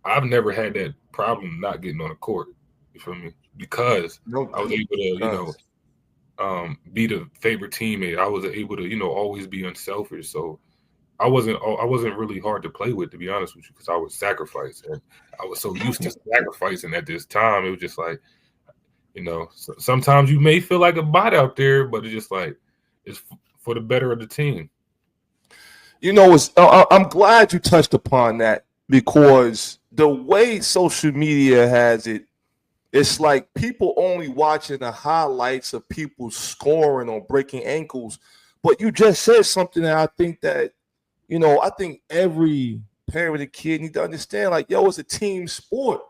I've never had that problem not getting on the court. You feel me? Because No, I was able to, be the favorite teammate. I was able to, always be unselfish. So I wasn't really hard to play with, to be honest with you, because I would sacrifice, and I was so used to sacrificing at this time. It was just like, sometimes you may feel like a bot out there, but it's just like for the better of the team. I'm glad you touched upon that because the way social media has it, it's like people only watching the highlights of people scoring or breaking ankles. But you just said something that I think every parent and kid need to understand. Like, yo, it's a team sport.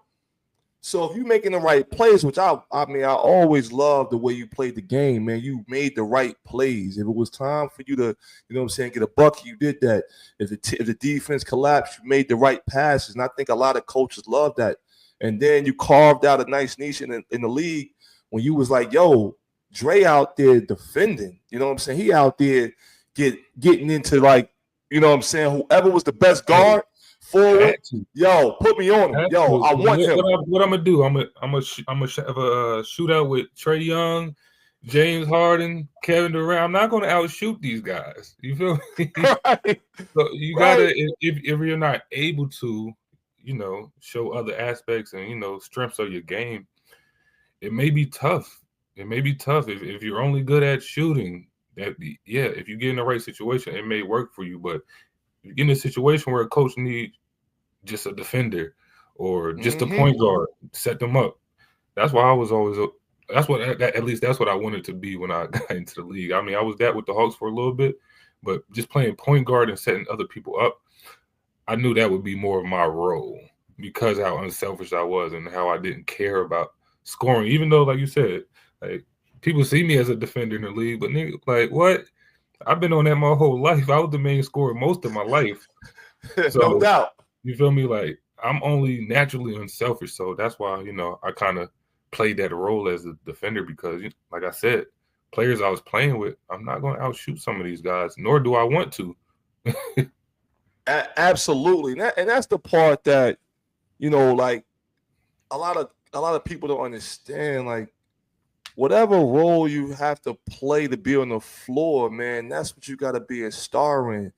So if you're making the right plays, which I always love the way you played the game, man. You made the right plays. If it was time for you to, get a bucket, you did that. If the defense collapsed, you made the right passes, and I think a lot of coaches love that. And then you carved out a nice niche in the league when you was like, yo, Dre out there defending. You know what I'm saying? He out there getting into, like, whoever was the best Hey, guard forward. had to, Yo, put me on him. had Yo, to. I want him. What I'm gonna do? I'm gonna have a shootout with Trey Young, James Harden, Kevin Durant. I'm not gonna outshoot these guys. You feel me? Right. So you Right. gotta, if you're not able to, show other aspects and strengths of your game, it may be tough. It may be tough if you're only good at shooting. Yeah, if you get in the right situation, it may work for you. But if you get in a situation where a coach needs just a defender or just a Mm-hmm. point guard, set them up. That's why I was always. That's what at least that's what I wanted to be when I got into the league. I mean, I was that with the Hawks for a little bit, but just playing point guard and setting other people up, I knew that would be more of my role because how unselfish I was and how I didn't care about scoring. Even though, like you said, like people see me as a defender in the league, but nigga, like what? I've been on that my whole life. I was the main scorer most of my life. No So doubt. you feel me? Like I'm only naturally unselfish, so that's why I kind of played that role as a defender because, like I said, players I was playing with, I'm not going to outshoot some of these guys, nor do I want to. Absolutely. And that's the part that, like a lot of people don't understand. Like, whatever role you have to play to be on the floor, man, that's what you got to be a star in.